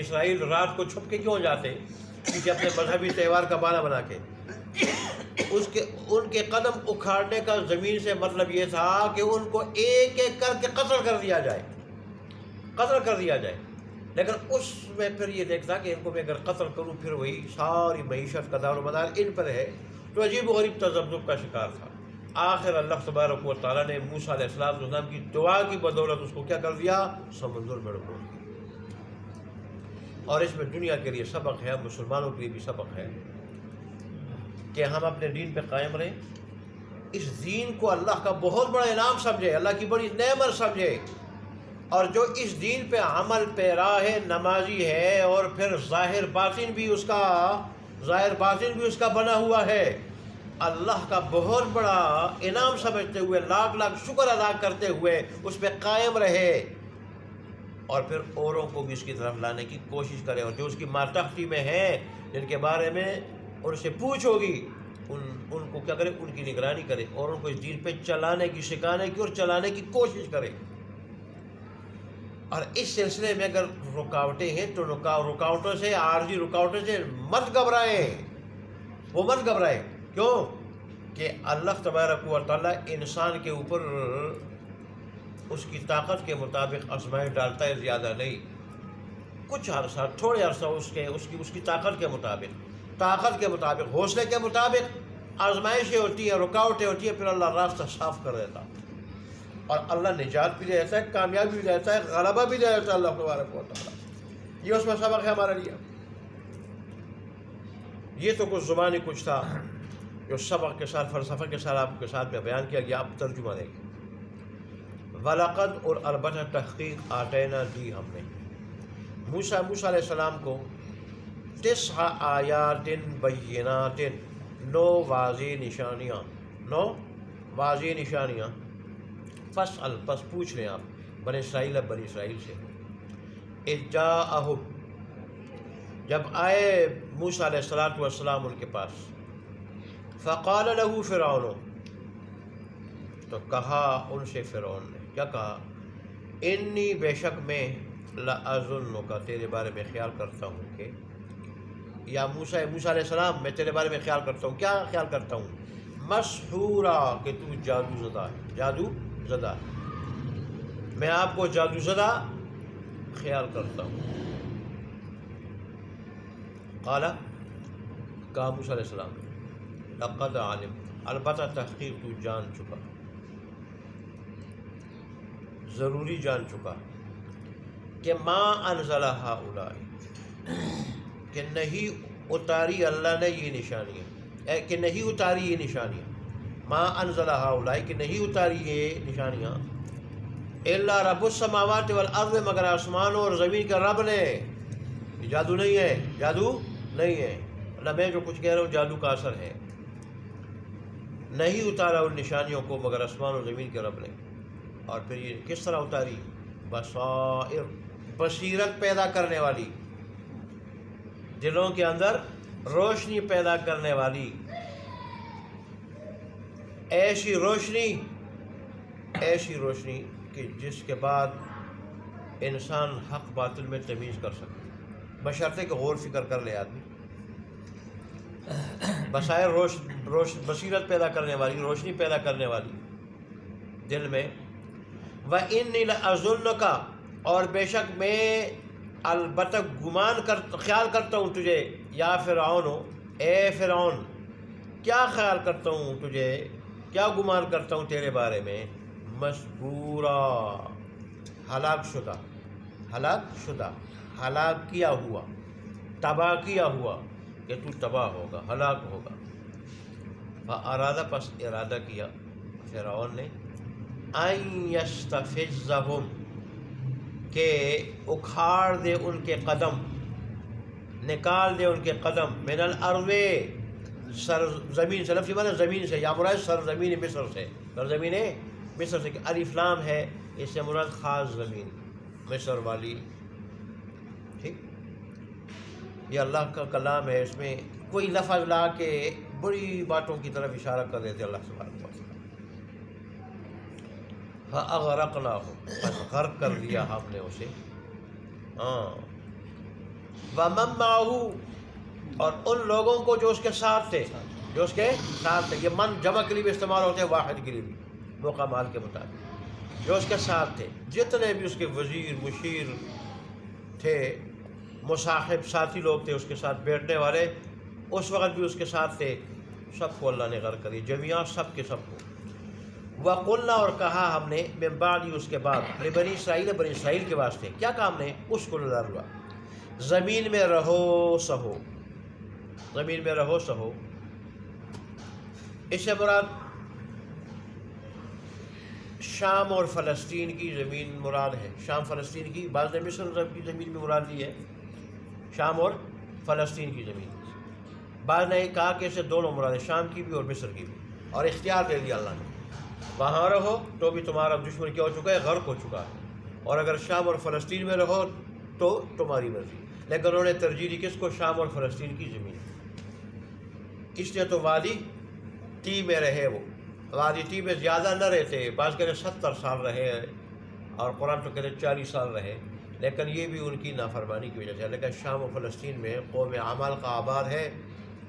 اسرائیل رات کو چھپ کے کیوں جاتے کیونکہ اپنے مذہبی تہوار کا بہانہ بنا کے ان کے قدم اکھاڑنے کا زمین سے مطلب یہ تھا کہ ان کو ایک ایک کر کے قتل کر دیا جائے لیکن اس میں پھر یہ دیکھتا کہ ان کو میں اگر قتل کروں پھر وہی ساری معیشت کا دار و مدار ان پر ہے، تو عجیب و غریب تذبذب کا شکار تھا۔ آخر اللہ تبارک و تعالیٰ نے موسیٰ علیہ السلام کی دعا کی بدولت اس کو کیا کر دیا؟ سمندر میں ڈبو دیا۔ اور اس میں دنیا کے لیے سبق ہے، مسلمانوں کے لیے بھی سبق ہے کہ ہم اپنے دین پہ قائم رہیں، اس دین کو اللہ کا بہت بڑا انعام سمجھے، اللہ کی بڑی نعمت سمجھے، اور جو اس دین پہ عمل پیرا ہے، نمازی ہے، اور پھر ظاہر باطن بھی اس کا بنا ہوا ہے، اللہ کا بہت بڑا انعام سمجھتے ہوئے لاکھ لاکھ شکر ادا کرتے ہوئے اس پہ قائم رہے، اور پھر اوروں کو بھی اس کی طرف لانے کی کوشش کرے، اور جو اس کی ماتحتی میں ہیں جن کے بارے میں ان سے پوچھ ہوگی ان کو کیا کرے؟ ان کی نگرانی کرے اور ان کو اس دین پہ چلانے کی، سکھانے کی اور چلانے کی کوشش کرے۔ اور اس سلسلے میں اگر رکاوٹیں ہیں تو رکاوٹوں سے، عارضی رکاوٹوں سے مت گھبرائیں۔ کیوں کہ اللہ تبارک و تعالیٰ انسان کے اوپر اس کی طاقت کے مطابق آزمائش ڈالتا ہے، زیادہ نہیں، کچھ عرصہ، تھوڑے عرصہ اس کی طاقت کے مطابق، حوصلے کے مطابق آزمائشیں ہوتی ہیں، رکاوٹیں ہوتی ہیں، پھر اللہ راستہ صاف کر دیتا، اور اللہ نجات بھی دیتا ہے، کامیابی بھی دیتا ہے، غلبہ بھی دیتا ہے اللہ تبارک و تعالیٰ۔ یہ اس میں سبق ہے ہمارے لیے۔ یہ تو کچھ زبانی کچھ تھا جو سبق کے ساتھ، فلسفہ کے ساتھ آپ کے ساتھ میں بیان کیا گیا۔ اب ترجمہ دیکھیں۔ وَلَقَدْ، اور البتہ تحقیق، آتینا، دی ہم نے، موسیٰ علیہ السلام کو 9 آیات بینات، 9 واضح نشانیاں، فاسأل، پس پوچھ لیں آپ بنی اسرائیل سے، اذ جاءہم، جب آئے موسیٰ علیہ السلام ان کے پاس، فقال له فرعون، تو کہا ان سے فرعون نے، کیا کہا؟ انی، بے شک میں، لأظنک، تیرے بارے میں خیال کرتا ہوں کہ، یا موسیٰ علیہ السلام، میں تیرے بارے میں خیال کرتا ہوں، کیا خیال کرتا ہوں؟ مسحورا، کہ تو جادو زدہ، میں آپ کو جادو زدہ خیال کرتا ہوں۔ قالا، کہا موسیٰ علیہ السلام، لقد علم، البتہ تحقیق تو جان چکا، ضروری جان چکا، کہ ما انزل ہؤلاء، کہ نہیں اتاری اللہ نے یہ نشانیاں، کہ نہیں اتاری یہ نشانیاں، ما انزل ہؤلاء، کہ نہیں اتاری یہ نشانیاں، الا رب السماوات والارض، مگر آسمانوں اور زمین کا رب نے۔ جادو نہیں ہے، اللہ میں جو کچھ کہہ رہا ہوں جادو کا اثر ہے، نہیں اتارا ان نشانیوں کو مگر آسمان و زمین کے رب نے۔ اور پھر یہ کس طرح اتاری؟ بصائر، بصیرت پیدا کرنے والی، دلوں کے اندر روشنی پیدا کرنے والی، ایسی روشنی کہ جس کے بعد انسان حق باطل میں تمیز کر سکے، بشرطے کہ غور فکر کر لے آدمی۔ بصائر، بصیرت پیدا کرنے والی، روشنی پیدا کرنے والی دل میں۔ وَإِنِّي لَأَظُنُّكَ، اور بے شک میں البتہ خیال کرتا ہوں تجھے، یا فرعون، اے فرعون، کیا خیال کرتا ہوں تجھے، کیا گمان کرتا ہوں تیرے بارے میں، مسحورا، ہلاک شدہ، ہلاک کیا ہوا، تباہ کیا ہوا، کہ تو تباہ ہوگا، ہلاک ہوگا۔ فارادہ، پس ارادہ کیا فرعون نے، ان یستفزہم، کہ اکھاڑ دے ان کے قدم، نکال دے ان کے قدم، من الارض، سرزمین سے، لفظ مانا زمین سے، یا مراد سرزمین مصر سے، سرزمین مصر سے، کہ الف لام ہے، اس سے مراد خاص زمین مصر والی، ٹھیک۔ یہ اللہ کا کلام ہے، اس میں کوئی لفظ لا کے بڑی باتوں کی طرف اشارہ کر دیتے اللہ سبحانہ و تعالیٰ۔ فَأَغْرَقْنَاهُ، بس غرق کر دیا ہم نے اسے، ومن معہو، اور ان لوگوں کو جو اس کے ساتھ تھے، جو اس کے ساتھ تھے. یہ من جمع کے لیے بھی استعمال ہوتے ہیں، واحد کے لیے بھی، موقع مال کے مطابق. جو اس کے ساتھ تھے، جتنے بھی اس کے وزیر مشیر تھے، مصاحب ساتھی لوگ تھے اس کے ساتھ بیٹھنے والے، اس وقت بھی اس کے ساتھ تھے، سب کو اللہ نے غرق کری جميعا، سب کے سب کو. وَقُلْنَا، اور کہا ہم نے، من بعد، اس کے بعد، بنی اسرائیل، بنی اسرائیل کے واسطے کیا کہا ہم نے؟ اسکنوا الارض، زمین میں رہو سہو، زمین میں رہو سہو. اس سے مراد شام اور فلسطین کی زمین مراد ہے. شام فلسطین کی، بعض نے مصر کی زمین بھی مراد لی ہے، شام اور فلسطین کی زمین. بعض نے کہا کہ اسے دونوں مراد ہے، شام کی بھی اور مصر کی بھی، اور اختیار دے دیا اللہ نے. وہاں رہو تو بھی تمہارا دشمن کیا ہو چکا ہے؟ غرق ہو چکا ہے. اور اگر شام اور فلسطین میں رہو تو تمہاری مرضی. لیکن انہوں نے ترجیح دی کس کو؟ شام اور فلسطین کی زمین. اس لیے تو وادی تی میں رہے. وہ وادی تی میں زیادہ نہ رہتے، بعض کہتے 70 سال رہے، اور قرآن تو کہتے 40 سال رہے. لیکن یہ بھی ان کی نافرمانی کی وجہ سے. لیکن شام و فلسطین میں قوم عمال کا آباد ہے،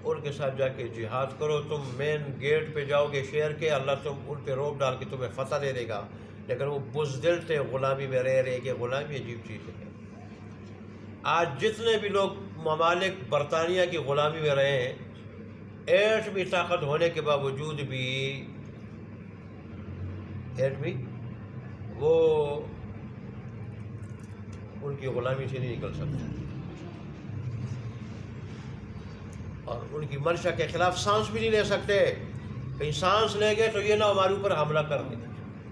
ان کے ساتھ جا کے جہاد کرو. تم مین گیٹ پہ جاؤ گے شہر کے، اللہ تم ان پہ روک ڈال کے تمہیں فتح دے دے گا. لیکن وہ بزدل تھے، غلامی میں رہ رہے کہ غلامی عجیب چیز ہے. آج جتنے بھی لوگ ممالک برطانیہ کی غلامی میں رہے ہیں، ایٹمی طاقت ہونے کے باوجود بھی وہ ان کی غلامی سے نہیں نکل سکتے، اور ان کی منشا کے خلاف سانس بھی نہیں لے سکتے. کہیں سانس لے گئے تو یہ نہ ہمارے اوپر حملہ کر دیں.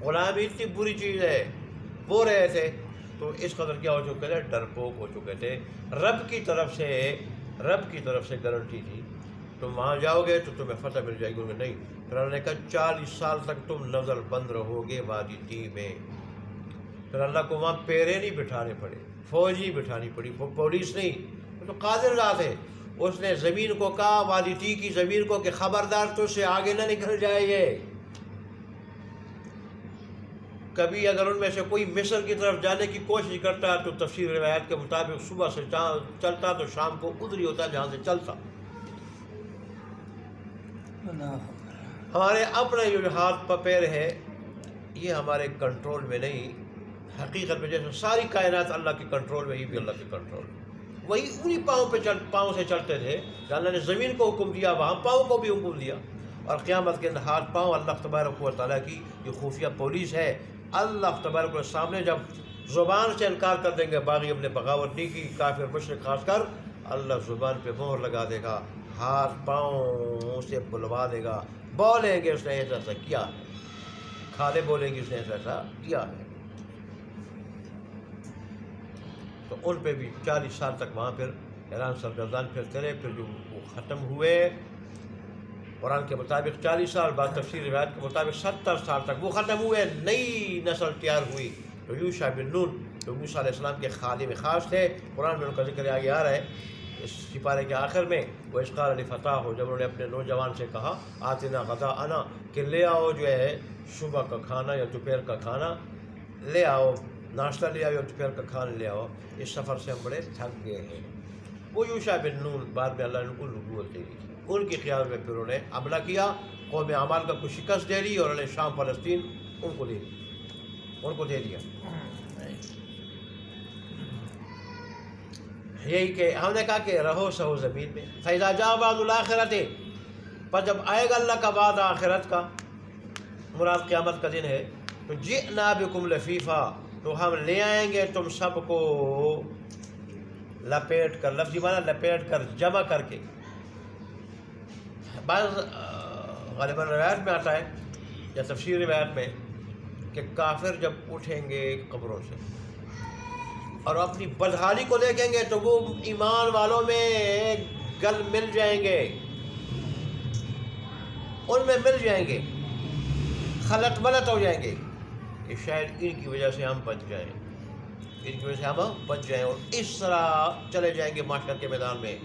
غلامی اتنی بری چیز ہے. وہ رہے تھے تو اس قدر کیا ہو چکے تھے؟ ڈرپوک ہو چکے تھے. رب کی طرف سے گارنٹی تھی تم وہاں جاؤ گے تو تمہیں فتح مل جائے گی. انہوں نے نہیں. پھر اللہ نے کہا 40 سال تک تم نظر بند رہو گے وادی تی میں. پھر اللہ کو وہاں پیرے نہیں بٹھانے پڑے، فوج نہیں بٹھانی پڑی، پولیس نہیں. وہ تو قادر ذات ہے. اس نے زمین کو کہا، وادی تی کی زمین کو، کہ خبردار تو سے آگے نہ نکل جائے. یہ کبھی اگر ان میں سے کوئی مصر کی طرف جانے کی کوشش کرتا ہے تو تفسیر روایات کے مطابق صبح سے چلتا تو شام کو ادھر ہی ہوتا جہاں سے چلتا. ہمارے اپنے جو ہاتھ پیر ہے یہ ہمارے کنٹرول میں نہیں. حقیقت میں جیسے ساری کائنات اللہ کے کنٹرول میں، یہ بھی اللہ کے کنٹرول میں. وہی انہی پاؤں سے چلتے تھے. اللہ نے زمین کو حکم دیا، وہاں پاؤں کو بھی حکم دیا. اور قیامت کے ہاتھ پاؤں اللہ تبارک و تعالیٰ کی یہ خفیہ پولیس ہے. اللہ تبارک و سامنے جب زبان سے انکار کر دیں گے، باغی ہم نے بغاوت نہیں کی، کافر مشرک خاص کر، اللہ زبان پہ مہر لگا دے گا، ہاتھ پاؤں سے بلوا دے گا. بولیں گے اس نے ایسا ایسا کیا ہے، کھالے بولیں گے اس نے ایسا ایسا کیا ہے. تو ان پہ بھی 40 سال تک وہاں پھر حیران سرگردان پھرتے رہے. پھر جو وہ ختم ہوئے قرآن کے مطابق 40 سال بعد، تفسیر روایت کے مطابق 70 سال تک وہ ختم ہوئے. نئی نسل تیار ہوئی. تو یوشع بن نون جو موسیٰ علیہ السلام کے خادم خاص تھے، قرآن میں ان کا ذکر آگے آ رہا ہے اس سپارے کے آخر میں. وہ اذ قال لفتاه ہو، جب انہوں نے اپنے نوجوان سے کہا آتنا غداءنا، کہ لے آؤ جو ہے صبح کا کھانا یا دوپہر کا کھانا لے آؤ، ناشتہ لے آؤ یا دوپہر کا کھانا لے آؤ، اس سفر سے ہم بڑے تھک گئے ہیں. وہ یوشع بن نون بعد میں اللہ نے ان کو نبوت دے دی. ان کی قیادت میں پھر انہوں نے حملہ کیا، قوم عمال کا کو شکست دے دی، اور انہوں نے شام فلسطین ان کو دے دیا. یہی کہ ہم نے کہا کہ رہو سہو زمین میں. فَإِذَا جَاءَ وَعْدُ الْآخِرَةِ، پر جب آئے گا اللہ کا وعدہ آخرت کا، مراد قیامت کا دن ہے، تو جِئْنَا بِكُمْ لَفِيفًا، تو ہم لے آئیں گے تم سب کو لپیٹ کر. لفظی معنی لپیٹ کر، جمع کر کے. بعض غالباً روایت میں آتا ہے یا تفسیر روایت میں کہ کافر جب اٹھیں گے قبروں سے اور اپنی بدحالی کو دیکھیں گے تو وہ ایمان والوں میں گل مل جائیں گے، ان میں مل جائیں گے، خلط ملط ہو جائیں گے کہ شاید ان کی وجہ سے ہم بچ جائیں، ان کی وجہ سے ہم بچ جائیں، اور اس طرح چلے جائیں گے معاشرت کے میدان میں.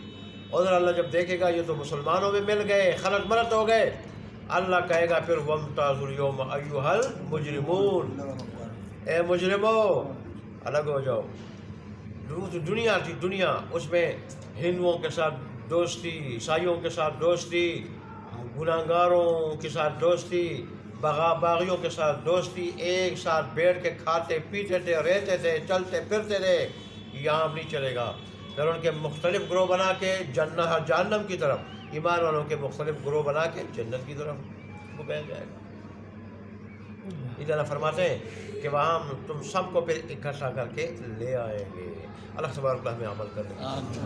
اور اللہ جب دیکھے گا یہ تو مسلمانوں میں مل گئے، خلط ملط ہو گئے، اللہ کہے گا پھر وَامْتَازُوا الْيَوْمَ أَيُّهَا الْمُجْرِمُونَ، اے مجرمو الگ ہو جاؤ. دنیا تھی دنیا، اس میں ہندوؤں کے ساتھ دوستی، عیسائیوں کے ساتھ دوستی، گناہگاروں کے ساتھ دوستی، باغیوں کے ساتھ دوستی، ایک ساتھ بیٹھ کے کھاتے پیتے تھے، رہتے تھے، چلتے پھرتے تھے. یہاں اب نہیں چلے گا. پھر ان کے مختلف گروہ بنا کے جہنم کی طرف، ایمان والوں کے مختلف گروہ بنا کے جنت کی طرف وہ بہہ جائے گا. اللہ فرماتے ہیں کہ وہاں تم سب کو پھر اکٹھا کر کے لے آئیں گے. اللہ تبارک و تعالی ہمیں عمل کرنے